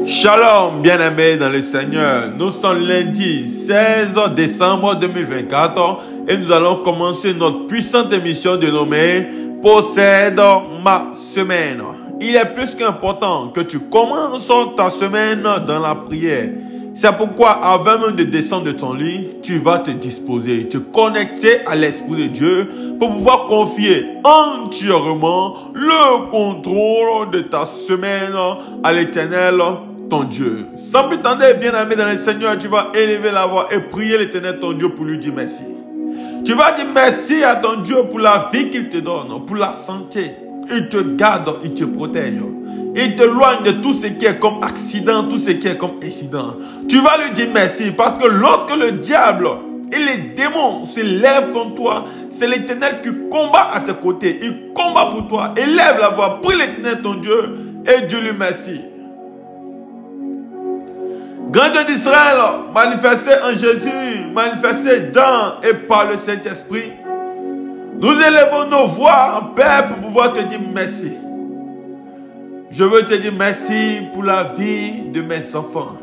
Shalom, bien-aimés dans le Seigneur. Nous sommes lundi 16 décembre 2024 et nous allons commencer notre puissante émission dénommée Possède ma semaine. Il est plus qu'important que tu commences ta semaine dans la prière. C'est pourquoi avant même de descendre de ton lit, tu vas te disposer, te connecter à l'Esprit de Dieu pour pouvoir confier entièrement le contrôle de ta semaine à l'Éternel, ton Dieu. Sans plus tarder, bien-aimé dans le Seigneur, tu vas élever la voix et prier l'Éternel, ton Dieu, pour lui dire merci. Tu vas dire merci à ton Dieu pour la vie qu'il te donne, pour la santé. Il te garde, il te protège. Il te éloigne de tout ce qui est comme accident, tout ce qui est comme incident. Tu vas lui dire merci parce que lorsque le diable et les démons se lèvent contre toi, c'est l'Éternel qui combat à tes côtés. Il combat pour toi. Élève la voix, prie l'Éternel ton Dieu et Dieu lui merci. Grand Dieu d'Israël, manifesté en Jésus, manifesté dans et par le Saint-Esprit, nous élevons nos voix en Père pour pouvoir te dire merci. Je veux te dire merci pour la vie de mes enfants,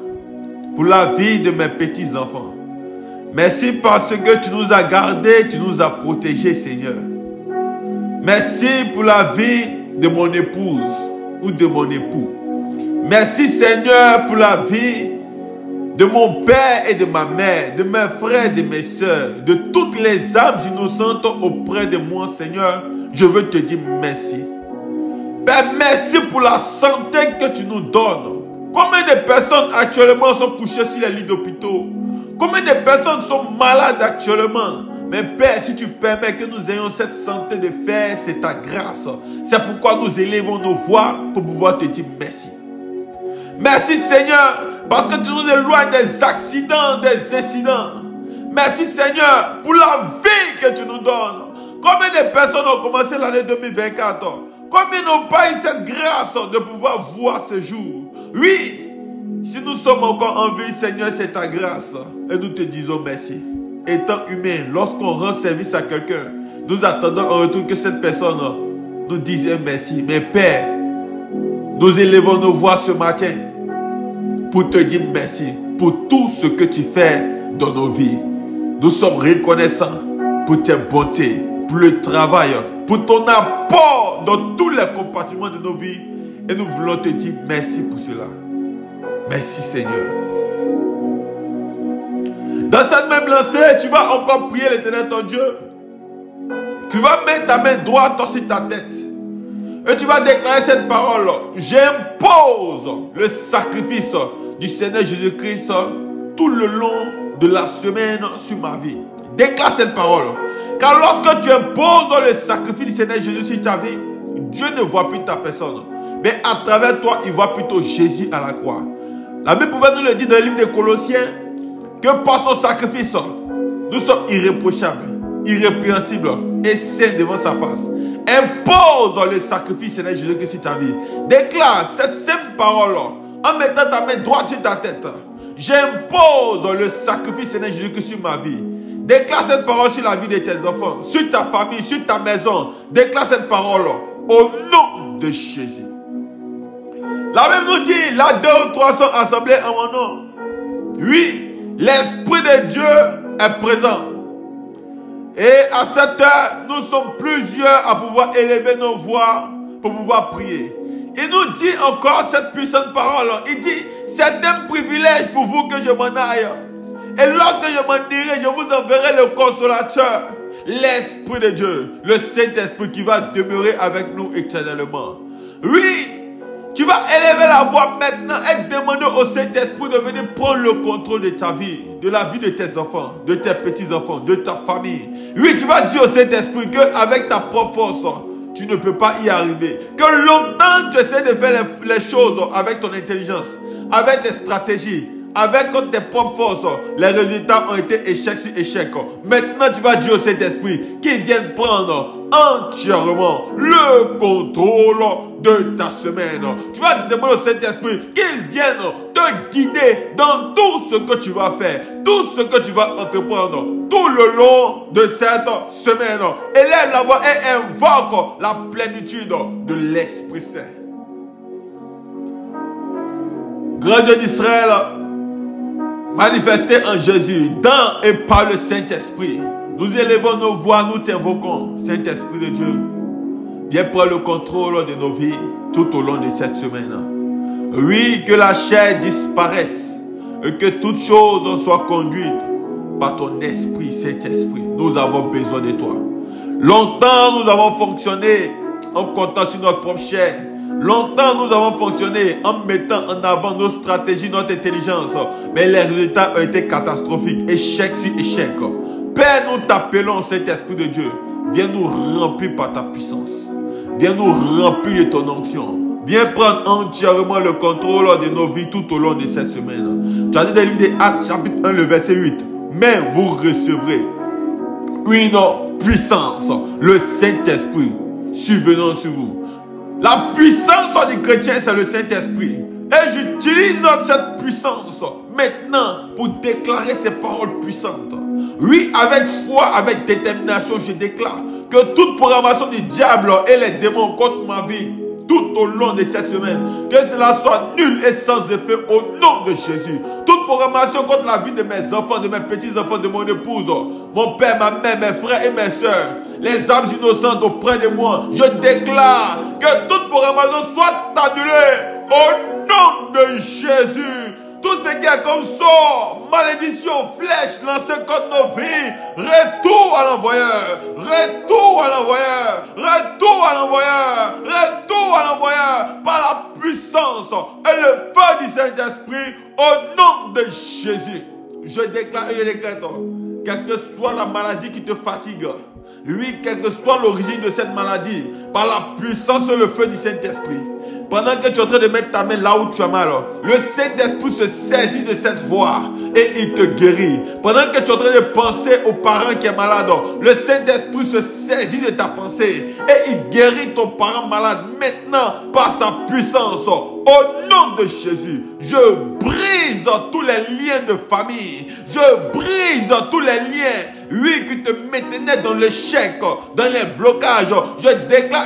pour la vie de mes petits-enfants. Merci parce que tu nous as gardés, tu nous as protégés, Seigneur. Merci pour la vie de mon épouse ou de mon époux. Merci, Seigneur, pour la vie de mon père et de ma mère, de mes frères et de mes soeurs, de toutes les âmes innocentes auprès de moi, Seigneur. Je veux te dire merci. Père, merci pour la santé que tu nous donnes. Combien de personnes actuellement sont couchées sur les lits d'hôpitaux? Combien de personnes sont malades actuellement? Mais Père, si tu permets que nous ayons cette santé de faire, c'est ta grâce. C'est pourquoi nous élevons nos voix pour pouvoir te dire merci. Merci Seigneur, parce que tu nous éloignes des accidents, des incidents. Merci Seigneur pour la vie que tu nous donnes. Combien de personnes ont commencé l'année 2024? Combien n'ont pas eu cette grâce de pouvoir voir ce jour? Oui, si nous sommes encore en vie, Seigneur, c'est ta grâce. Et nous te disons merci. Étant humain, lorsqu'on rend service à quelqu'un, nous attendons en retour que cette personne nous dise merci. Mais Père, nous élevons nos voix ce matin pour te dire merci pour tout ce que tu fais dans nos vies. Nous sommes reconnaissants pour tes bontés, pour le travail, pour ton apport dans tous les compartiments de nos vies. Et nous voulons te dire merci pour cela. Merci Seigneur. Dans cette même lancée, tu vas encore prier l'Éternel ton Dieu. Tu vas mettre ta main droite sur ta tête. Et tu vas déclarer cette parole. J'impose le sacrifice du Seigneur Jésus-Christ tout le long de la semaine sur ma vie. Déclare cette parole. Car lorsque tu imposes le sacrifice du Seigneur Jésus sur ta vie, Dieu ne voit plus ta personne. Mais à travers toi, il voit plutôt Jésus à la croix. La Bible pouvait nous le dire dans le livre des Colossiens, que par son sacrifice, nous sommes irréprochables, irrépréhensibles et saints devant sa face. Impose le sacrifice du Seigneur Jésus sur ta vie. Déclare cette simple parole en mettant ta main droite sur ta tête. J'impose le sacrifice du Seigneur Jésus sur ma vie. Déclare cette parole sur la vie de tes enfants, sur ta famille, sur ta maison. Déclare cette parole au nom de Jésus. La Bible nous dit, là 2 ou 3 sont assemblés en mon nom. Oui, l'Esprit de Dieu est présent. Et à cette heure, nous sommes plusieurs à pouvoir élever nos voix pour pouvoir prier. Il nous dit encore cette puissante parole. Il dit, c'est un privilège pour vous que je m'en aille. Et lorsque je m'en irai, je vous enverrai le consolateur, l'Esprit de Dieu, le Saint-Esprit qui va demeurer avec nous éternellement. Oui, tu vas élever la voix maintenant et demander au Saint-Esprit de venir prendre le contrôle de ta vie, de la vie de tes enfants, de tes petits-enfants, de ta famille. Oui, tu vas dire au Saint-Esprit qu'avec ta propre force, tu ne peux pas y arriver. Que longtemps tu essaies de faire les choses avec ton intelligence, avec tes stratégies, avec tes propres forces, les résultats ont été échec sur échec. Maintenant, tu vas dire au Saint-Esprit qu'il vienne prendre entièrement le contrôle de ta semaine. Tu vas demander au Saint-Esprit qu'il vienne te guider dans tout ce que tu vas faire, tout ce que tu vas entreprendre, tout le long de cette semaine. Élève la voix et invoque la plénitude de l'Esprit Saint. Grand Dieu d'Israël, manifesté en Jésus, dans et par le Saint-Esprit. Nous élevons nos voix, nous t'invoquons, Saint-Esprit de Dieu. Viens prendre le contrôle de nos vies tout au long de cette semaine. Oui, que la chair disparaisse et que toute chose soit conduite par ton esprit, Saint-Esprit. Nous avons besoin de toi. Longtemps, nous avons fonctionné en comptant sur notre propre chair. Longtemps, nous avons fonctionné en mettant en avant nos stratégies, notre intelligence. Mais les résultats ont été catastrophiques. Échec sur échec. Père, nous t'appelons, Saint-Esprit de Dieu. Viens nous remplir par ta puissance. Viens nous remplir de ton onction. Viens prendre entièrement le contrôle de nos vies tout au long de cette semaine. Tu as dit dans le livre des Actes, chapitre 1, le verset 8. Mais vous recevrez une puissance, le Saint-Esprit, survenant sur vous. La puissance du chrétien, c'est le Saint-Esprit. Et j'utilise cette puissance maintenant pour déclarer ces paroles puissantes. Oui, avec foi, avec détermination, je déclare que toute programmation du diable et les démons contre ma vie, tout au long de cette semaine, que cela soit nul et sans effet au nom de Jésus. Toute programmation contre la vie de mes enfants, de mes petits-enfants, de mon épouse, mon père, ma mère, mes frères et mes soeurs, les âmes innocentes auprès de moi, je déclare que toute programmation soit annulée au nom de Jésus. Tout ce qui est comme sort, malédiction, flèche lancée contre nos vies, retour à l'envoyeur, retour à l'envoyeur, retour à l'envoyeur, retour à l'envoyeur, par la puissance et le feu du Saint-Esprit, au nom de Jésus. Je déclare et je décrète, quelle que soit la maladie qui te fatigue, oui, quelle que soit l'origine de cette maladie, par la puissance et le feu du Saint-Esprit, pendant que tu es en train de mettre ta main là où tu as mal, le Saint-Esprit se saisit de cette voix et il te guérit. Pendant que tu es en train de penser aux parents qui est malade, le Saint-Esprit se saisit de ta pensée et il guérit ton parent malade maintenant par sa puissance. Au nom de Jésus, je brise tous les liens de famille. Je brise tous les liens, oui, qui te maintenaient dans l'échec, dans les blocages. Je déclare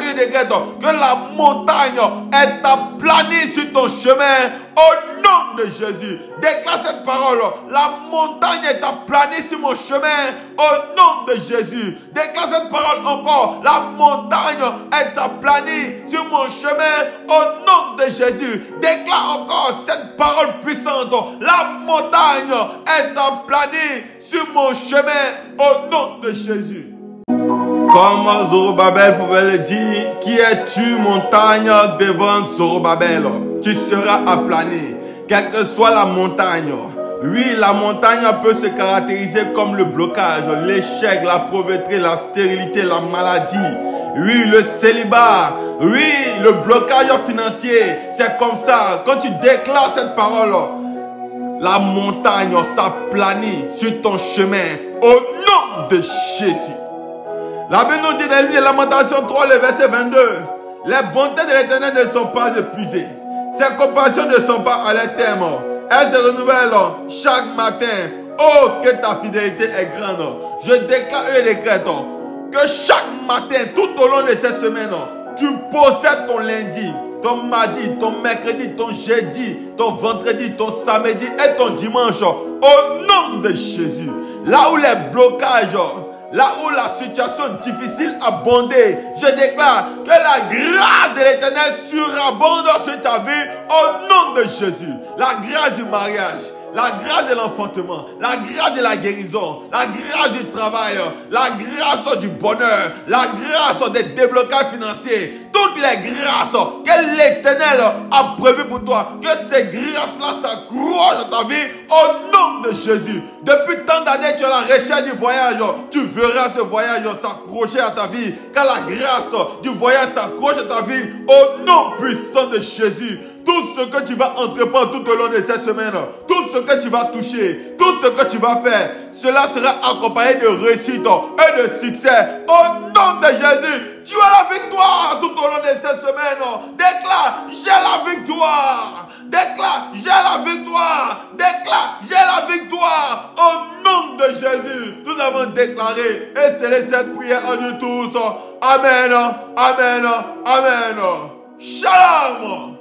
que la montagne est aplanie sur ton chemin. Au nom de Jésus, déclare cette parole. La montagne est aplanie sur mon chemin. Au nom de Jésus, déclare cette parole encore. La montagne est aplanie sur mon chemin. Au nom de Jésus, déclare encore cette parole puissante. La montagne est aplanie sur mon chemin. Au nom de Jésus. Comme Zorobabel pouvait le dire, qui es-tu, montagne, devant Zorobabel? Tu seras aplani, quelle que soit la montagne. Oui, la montagne peut se caractériser comme le blocage, l'échec, la pauvreté, la stérilité, la maladie. Oui, le célibat. Oui, le blocage financier. C'est comme ça. Quand tu déclares cette parole, la montagne s'aplanit sur ton chemin au nom de Jésus. La Bible nous dit dans le livre de Lamentations 3, le verset 22. Les bontés de l'Éternel ne sont pas épuisées. Ses compassions ne sont pas à leur terme. Elles se renouvellent chaque matin. Oh, que ta fidélité est grande. Je déclare et décrète que chaque matin, tout au long de cette semaine, tu possèdes ton lundi, ton mardi, ton mercredi, ton jeudi, ton vendredi, ton samedi et ton dimanche. Au nom de Jésus. Là où les blocages, là où la situation difficile abondée, je déclare que la grâce de l'Éternel surabonde sur ta vie au nom de Jésus. La grâce du mariage, la grâce de l'enfantement, la grâce de la guérison, la grâce du travail, la grâce du bonheur, la grâce des déblocages financiers, toutes les grâces que l'Éternel a prévues pour toi, que ces grâces-là s'accrochent dans ta vie au nom de Jésus. Depuis tant d'années, tu as la recherche du voyage, tu verras ce voyage s'accrocher à ta vie, car la grâce du voyage s'accroche à ta vie au nom puissant de Jésus. Tout ce que tu vas entreprendre tout au long de cette semaine, tout ce que tu vas toucher, tout ce que tu vas faire, cela sera accompagné de réussite et de succès. Au nom de Jésus, tu as la victoire tout au long de cette semaine. Déclare, j'ai la victoire. Déclare, j'ai la victoire. Déclare, j'ai la victoire. Au nom de Jésus, nous avons déclaré et scellé cette prière en nous tous. Amen, amen, amen. Shalom.